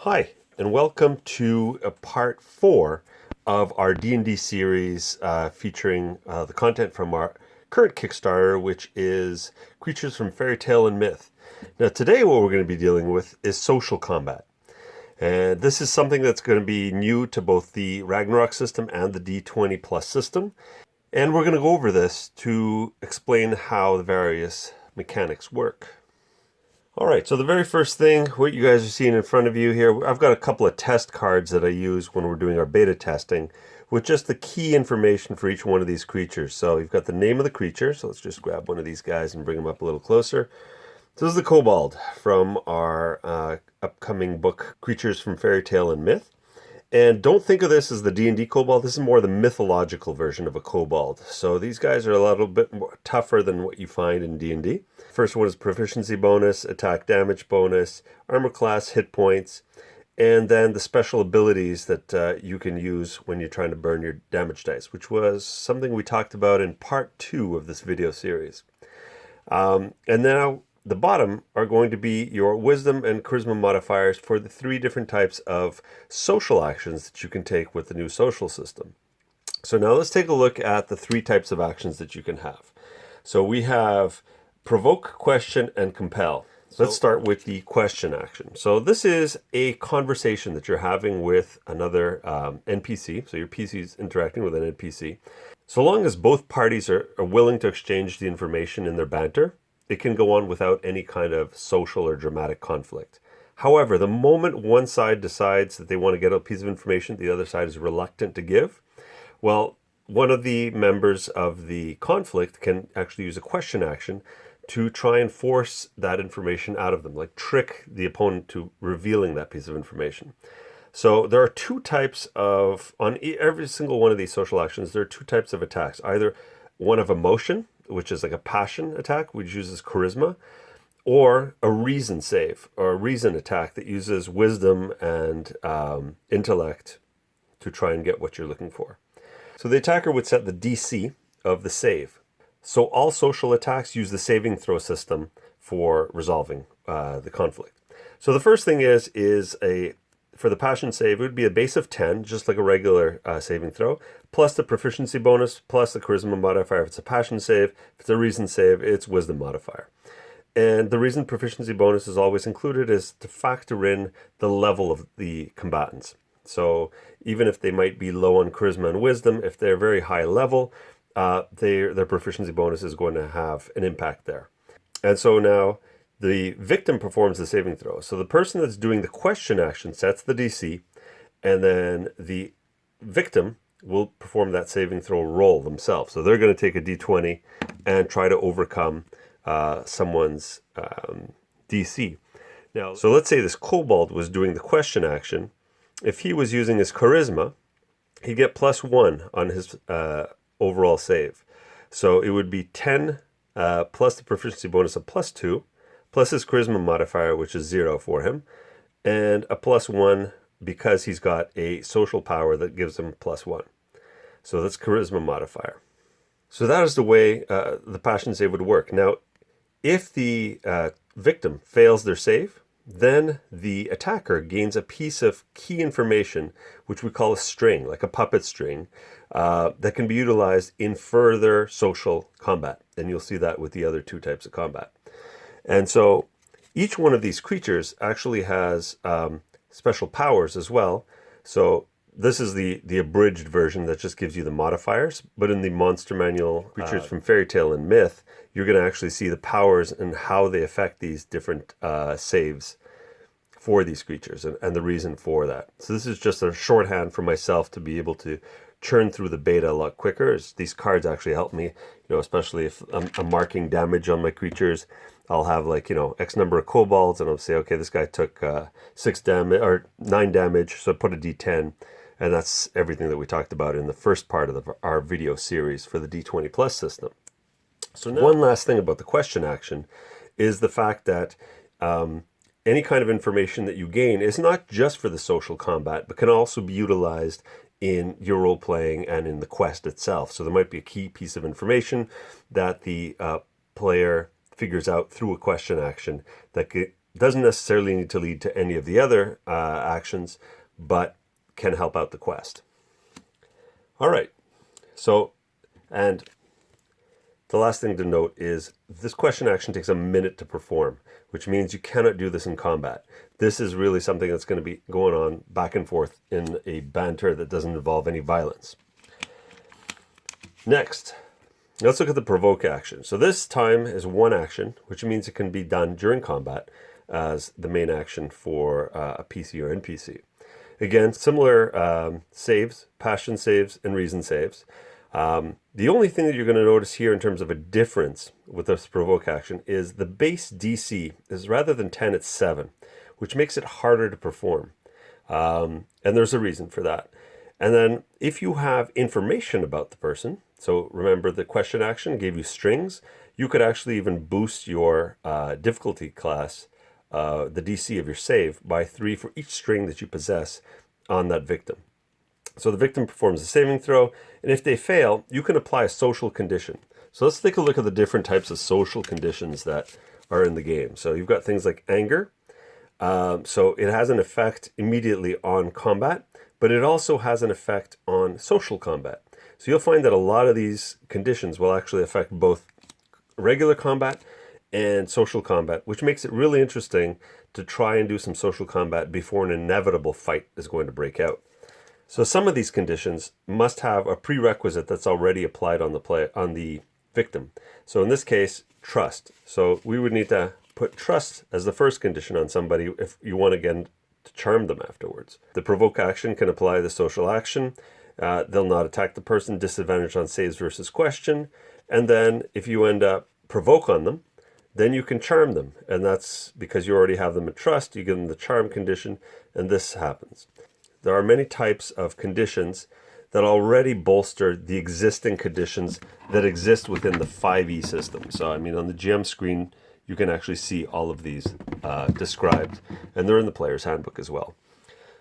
Hi, and welcome to part 4 of our D&D series featuring the content from our current Kickstarter, which is Creatures from Fairy Tale and Myth. Now today what we're going to be dealing with is social combat. And this is something that's going to be new to both the Ragnarok system and the D20 Plus system. And we're going to go over this to explain how the various mechanics work. All right, so the very first thing, what you guys are seeing in front of you here, I've got a couple of test cards that I use when we're doing our beta testing with just the key information for each one of these creatures. So you've got the name of the creature, so let's just grab one of these guys and bring them up a little closer. So this is the kobold from our upcoming book, Creatures from Fairy Tale and Myth. And don't think of this as the D&D kobold. This is more the mythological version of a kobold. So these guys are a little bit more tougher than what you find in D&D. First one is proficiency bonus, attack damage bonus, armor class, hit points, and then the special abilities that you can use when you're trying to burn your damage dice, which was something we talked about in part 2 of this video series. And now the bottom are going to be your wisdom and charisma modifiers for the 3 different types of social actions that you can take with the new social system. So now let's take a look at the 3 types of actions that you can have. So we have provoke, question, and compel. Let's start with the question action. So this is a conversation that you're having with another NPC. So your PC is interacting with an NPC. So long as both parties are willing to exchange the information in their banter, it can go on without any kind of social or dramatic conflict. However, the moment one side decides that they want to get a piece of information the other side is reluctant to give, well, one of the members of the conflict can actually use a question action to try and force that information out of them, like trick the opponent to revealing that piece of information. So there are 2 types of, on every single one of these social actions, there are 2 types of attacks. Either one of emotion, which is like a passion attack, which uses charisma, or a reason save, or a reason attack that uses wisdom and intellect to try and get what you're looking for. So the attacker would set the DC of the save. So all social attacks use the saving throw system for resolving the conflict. So the first thing is for the passion save, it would be a base of 10, just like a regular saving throw, plus the proficiency bonus, plus the charisma modifier if it's a passion save. If it's a reason save, it's wisdom modifier. And the reason proficiency bonus is always included is to factor in the level of the combatants. So even if they might be low on charisma and wisdom, if they're very high level, their proficiency bonus is going to have an impact there. And so now the victim performs the saving throw. So the person that's doing the question action sets the DC, and then the victim will perform that saving throw roll themselves. So they're going to take a D20 and try to overcome someone's DC. Now, so let's say this kobold was doing the question action. If he was using his charisma, he'd get +1 on his overall save. So it would be 10 plus the proficiency bonus of +2, plus his charisma modifier, which is 0 for him, and a +1 because he's got a social power that gives him +1. So that's charisma modifier. So that is the way the passion save would work. Now, if the victim fails their save, then the attacker gains a piece of key information, which we call a string, like a puppet string, that can be utilized in further social combat. And you'll see that with the other 2 types of combat. And so each one of these creatures actually has special powers as well. So this is the abridged version that just gives you the modifiers. But in the Monster Manual, Creatures from Fairy Tale and Myth, you're going to actually see the powers and how they affect these different saves for these creatures and the reason for that. So this is just a shorthand for myself to be able to churn through the beta a lot quicker. These cards actually help me, especially if I'm marking damage on my creatures. I'll have X number of kobolds, and I'll say, okay, this guy took 6 damage or 9 damage, so I put a D10, and that's everything that we talked about in the first part of our video series for the D20 Plus system. So now, one last thing about the question action is the fact that any kind of information that you gain is not just for the social combat, but can also be utilized in your role playing and in the quest itself. So there might be a key piece of information that the player figures out through a question action that Doesn't necessarily need to lead to any of the other actions, but can help out the quest. All right. So, and the last thing to note is this question action takes a minute to perform, which means you cannot do this in combat. This is really something that's going to be going on back and forth in a banter that doesn't involve any violence. Next, let's look at the provoke action. So this time is one action, which means it can be done during combat as the main action for a PC or NPC. Again, similar saves, passion saves, and reason saves. The only thing that you're going to notice here in terms of a difference with this provoke action is the base DC is rather than 10, it's 7, which makes it harder to perform. And there's a reason for that. And then if you have information about the person, so remember the question action gave you strings, you could actually even boost your difficulty class, the DC of your save, by 3 for each string that you possess on that victim. So the victim performs a saving throw, and if they fail, you can apply a social condition. So let's take a look at the different types of social conditions that are in the game. So you've got things like anger. So it has an effect immediately on combat, but it also has an effect on social combat. So you'll find that a lot of these conditions will actually affect both regular combat and social combat, which makes it really interesting to try and do some social combat before an inevitable fight is going to break out. So some of these conditions must have a prerequisite that's already applied on the victim. So in this case, trust. So we would need to put trust as the first condition on somebody if you want, again, to charm them afterwards. The provoke action can apply the social action. They'll not attack the person, disadvantage on saves versus question. And then if you end up provoke on them, then you can charm them. And that's because you already have them in trust. You give them the charm condition, and this happens. There are many types of conditions that already bolster the existing conditions that exist within the 5e system. So, I mean, on the GM screen, you can actually see all of these described, and they're in the player's handbook as well.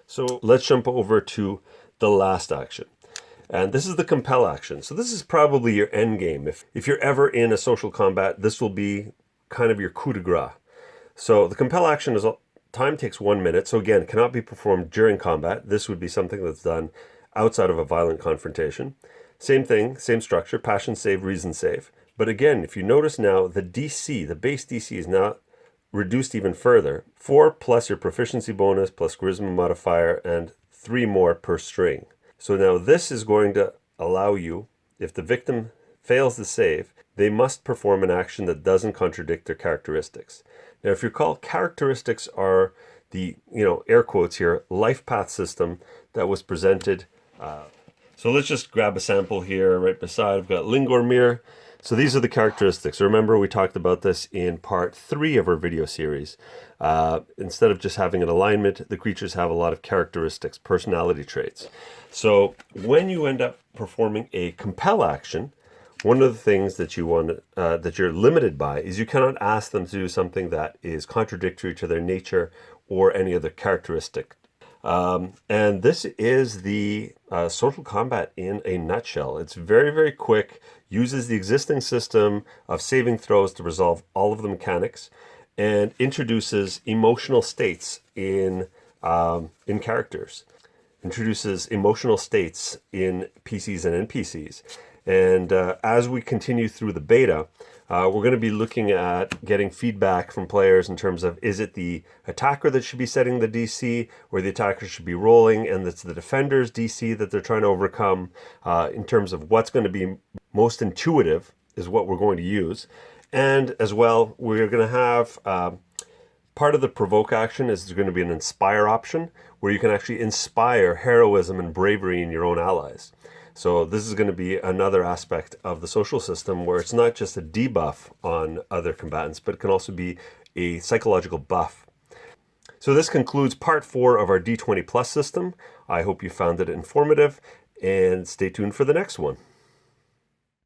So let's jump over to the last action. And this is the compel action. So this is probably your end game. If you're ever in a social combat, this will be kind of your coup de grace. So the compel action is time takes 1 minute. So again, it cannot be performed during combat. This would be something that's done outside of a violent confrontation. Same thing, same structure, passion save, reason save. But again, if you notice now, the DC, the base DC is now reduced even further. 4 plus your proficiency bonus plus charisma modifier and 3 more per string. So now this is going to allow you, if the victim fails the save, they must perform an action that doesn't contradict their characteristics. Now, if you recall, characteristics are the, air quotes here, life path system that was presented. So let's just grab a sample here right beside. I've got Lingormir. So these are the characteristics. Remember, we talked about this in part 3 of our video series. Instead of just having an alignment, the creatures have a lot of characteristics, personality traits. So when you end up performing a compel action, one of the things that you want that you're limited by is you cannot ask them to do something that is contradictory to their nature or any other characteristic. And this is the social combat in a nutshell. It's very, very quick, uses the existing system of saving throws to resolve all of the mechanics, and introduces emotional states in characters. Introduces emotional states in PCs and NPCs. And as we continue through the beta, we're going to be looking at getting feedback from players in terms of, is it the attacker that should be setting the DC, or the attacker should be rolling, and it's the defender's DC that they're trying to overcome, in terms of what's going to be most intuitive is what we're going to use. And as well, we're going to have part of the provoke action is going to be an inspire option, where you can actually inspire heroism and bravery in your own allies. So this is going to be another aspect of the social system where it's not just a debuff on other combatants, but it can also be a psychological buff. So this concludes part 4 of our D20 Plus system. I hope you found it informative, and stay tuned for the next one.